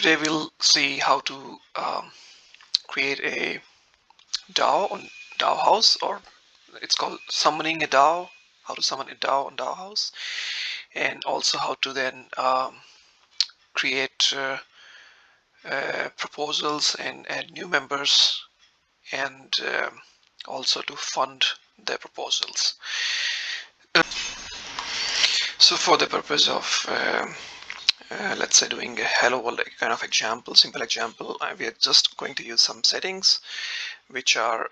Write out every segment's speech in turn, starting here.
Today we'll see how to create a DAO on DAOHaus, or it's called summoning a DAO, how to summon a DAO on DAOHaus, and also how to then create proposals and add new members, and also to fund their proposals. So for the purpose of let's say doing a hello world kind of example, simple example, we are just going to use some settings which are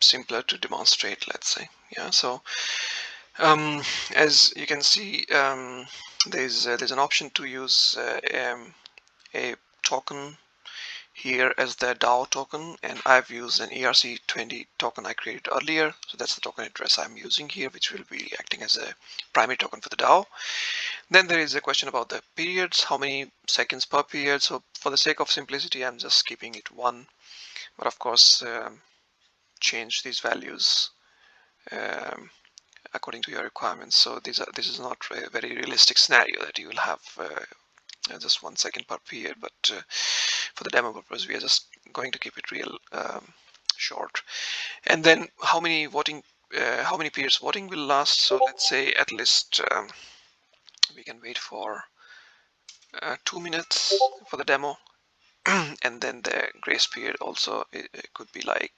simpler to demonstrate, let's say. Yeah, so as you can see, there's an option to use a token here as the DAO token, and I've used an ERC20 token I created earlier, so that's the token address I'm using here, which will be acting as a primary token for the DAO. Then there is a question about the periods, how many seconds per period. So for the sake of simplicity, I'm just keeping it 1, but of course change these values according to your requirements. So this is not a very realistic scenario that you will have just 1 second per period, but for the demo purpose we are just going to keep it real short. And then how many periods voting will last. So let's say at least we can wait for 2 minutes for the demo. And then the grace period also, it could be like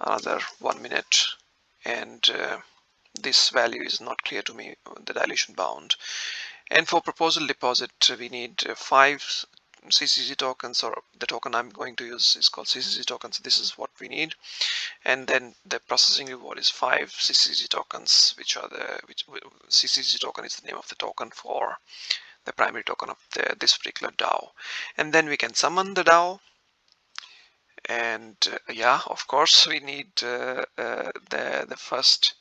another 1 minute, and this value is not clear to me, the dilution bound. And for proposal deposit we need 5 CCC tokens, or the token I'm going to use is called CCC tokens. This is what we need. And then the processing reward is 5 CCC tokens, which CCC token is the name of the token for the primary token of this particular DAO. And then we can summon the DAO. And yeah, of course we need the first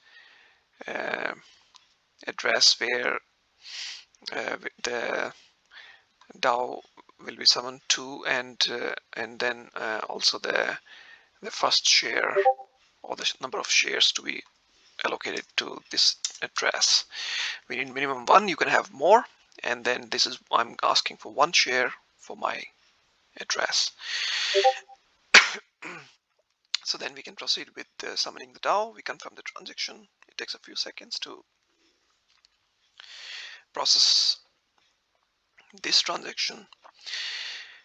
address where the DAO will be summoned to, and then also the first share, or the number of shares to be allocated to this address. We need minimum 1. You can have more, and then this is, I'm asking for 1 share for my address. So then we can proceed with summoning the DAO. We confirm the transaction. It takes a few seconds to process this transaction,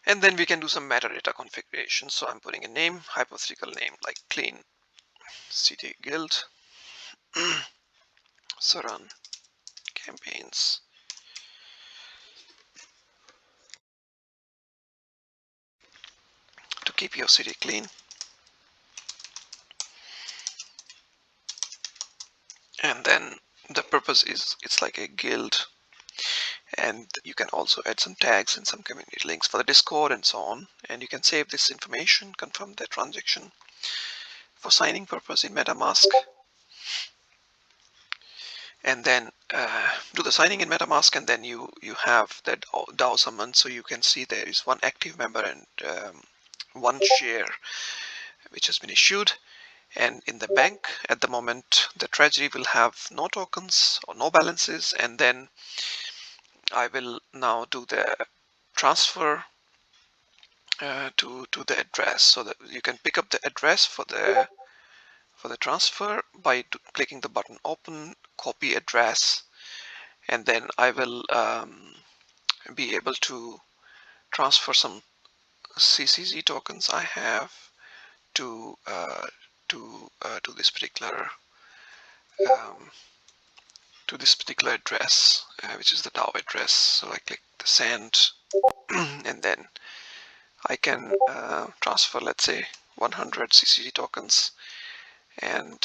and then we can do some metadata configuration. So I'm putting a name, hypothetical name like clean city guild. So run campaigns. To keep your city clean. And then the purpose is, it's like a guild, and you can also add some tags and some community links for the Discord and so on. And you can save this information, confirm the transaction for signing purpose in MetaMask, and then do the signing in MetaMask, and then you have that DAO summon. So you can see there is 1 active member and 1 share which has been issued. And in the bank at the moment, the treasury will have no tokens or no balances. And then I will now do the transfer to the address, so that you can pick up the address for the transfer by clicking the button open, copy address, and then I will be able to transfer some CCZ tokens I have to this particular address, which is the DAO address. So I click the send, and then I can transfer, let's say, 100 CCG tokens, and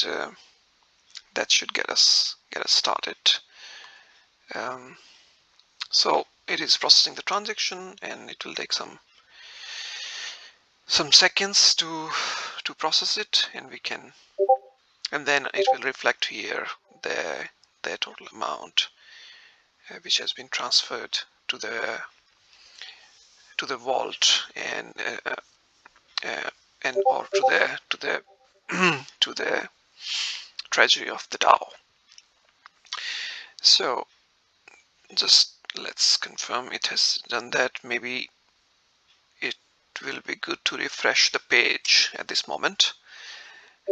that should get us started. So it is processing the transaction, and it will take some seconds to process it, and then it will reflect here the total amount which has been transferred to the vault, and or to the to the treasury of the DAO. So just let's confirm it has done that. Maybe it will be good to refresh the page at this moment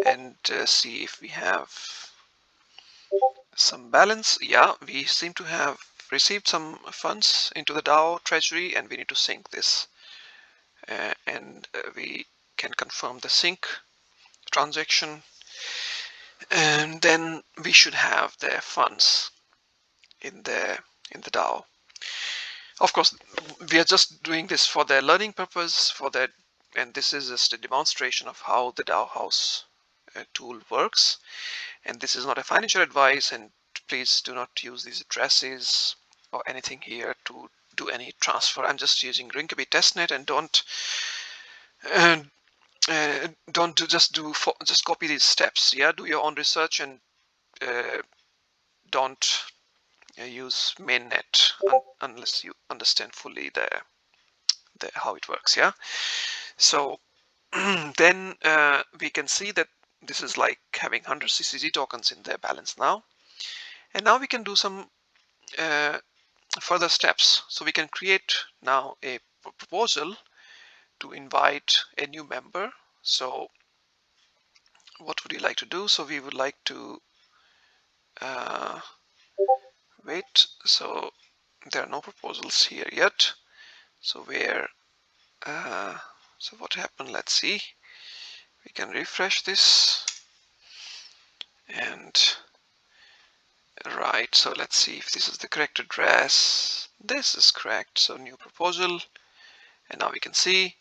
and see if we have some balance. Yeah, we seem to have received some funds into the DAO treasury, and we need to sync this, and we can confirm the sync transaction, and then we should have the funds in the DAO. Of course, we are just doing this for the learning purpose, for that, and this is just a demonstration of how the DAOHaus tool works. And this is not a financial advice, and please do not use these addresses or anything here to do any transfer. I'm just using Rinkaby testnet, and just copy these steps. Yeah, do your own research, and don't use mainnet unless you understand fully the how it works. Yeah, so then we can see that this is like having 100 CCG tokens in their balance now, and now we can do some further steps. So we can create now a proposal to invite a new member. So what would you like to do? So we would like to wait. So there are no proposals here yet. So so what happened? Let's see. We can refresh this, and right, so let's see if this is the correct address. This is correct. So new proposal, and now we can see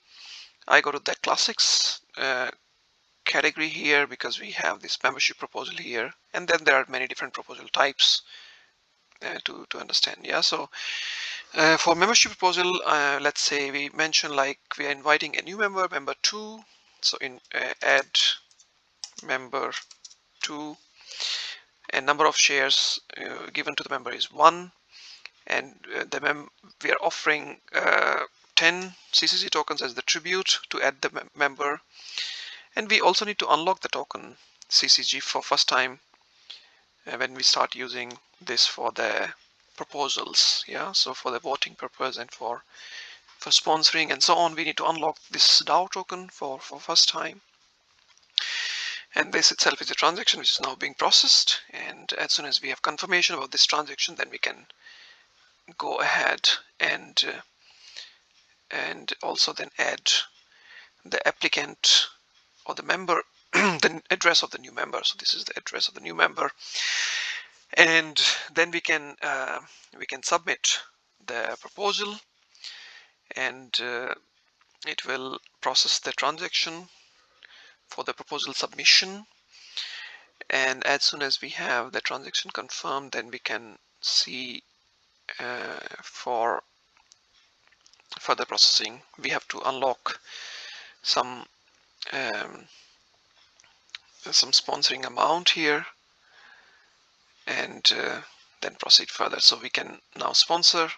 I go to the classics category here because we have this membership proposal here, and then there are many different proposal types to understand. Yeah, so for membership proposal, let's say we mention like we are inviting a new member, member 2. So in add member 2, and number of shares given to the member is 1, and we are offering 10 CCG tokens as the tribute to add the member. And we also need to unlock the token CCG for first time when we start using this for the proposals. Yeah, so for the voting purpose and for sponsoring and so on, we need to unlock this DAO token for first time. And this itself is a transaction which is now being processed, and as soon as we have confirmation about this transaction, then we can go ahead and also then add the applicant or the member the address of the new member. So this is the address of the new member, and then we can submit the proposal, and it will process the transaction for the proposal submission. And as soon as we have the transaction confirmed, then we can see for further processing we have to unlock some sponsoring amount here, and then proceed further. So we can now sponsor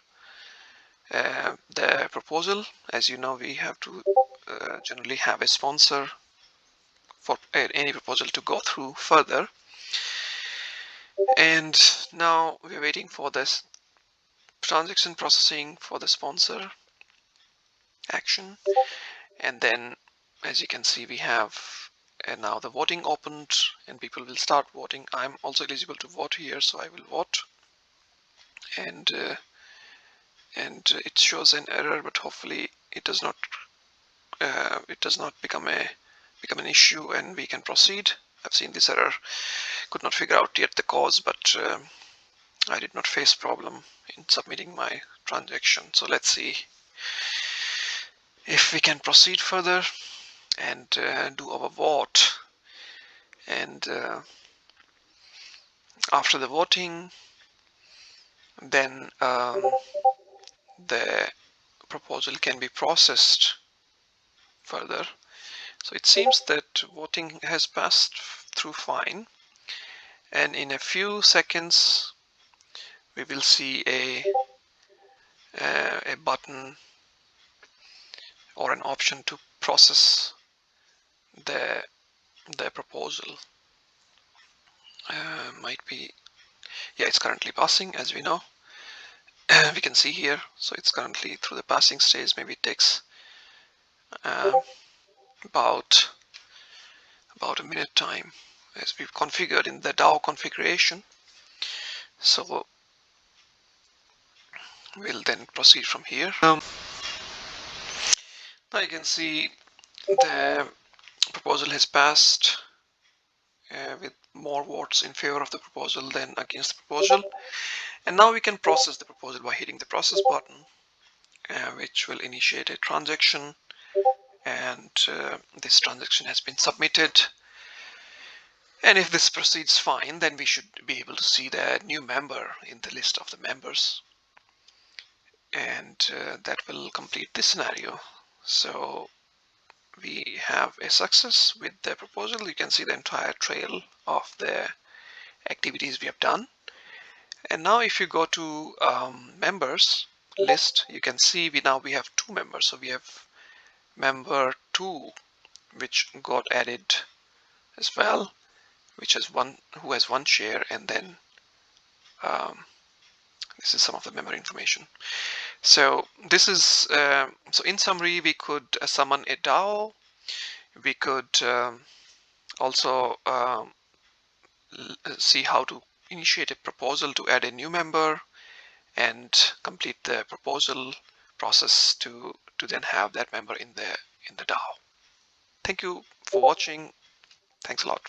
the proposal. As you know, we have to generally have a sponsor for any proposal to go through further. And now we're waiting for this transaction processing for the sponsor action, and then as you can see we have now the voting opened, and people will start voting. I'm also eligible to vote here, so I will vote, and it shows an error, but hopefully it does not become an issue, and we can proceed. I've seen this error, could not figure out yet the cause, but I did not face problem in submitting my transaction. So let's see if we can proceed further and do our vote. And after the voting, then the proposal can be processed further. So it seems that voting has passed through fine, and in a few seconds we will see a button or an option to process the proposal. Might be, yeah, it's currently passing, as we know. we can see here. So it's currently through the passing stage. Maybe it takes about a minute time as we've configured in the DAO configuration. So we'll then proceed from here. Now you can see the proposal has passed with more votes in favor of the proposal than against the proposal. And now we can process the proposal by hitting the process button, which will initiate a transaction. And this transaction has been submitted. And if this proceeds fine, then we should be able to see the new member in the list of the members. And that will complete this scenario. So we have a success with the proposal. You can see the entire trail of the activities we have done. And now if you go to members list, you can see we have 2 members. So we have member 2, which got added as well, which has who has 1 share, and then this is some of the member information. So this is so in summary, we could summon a DAO. We could also see how to initiate a proposal to add a new member and complete the proposal process to then have that member in the DAO. Thank you for watching. Thanks a lot.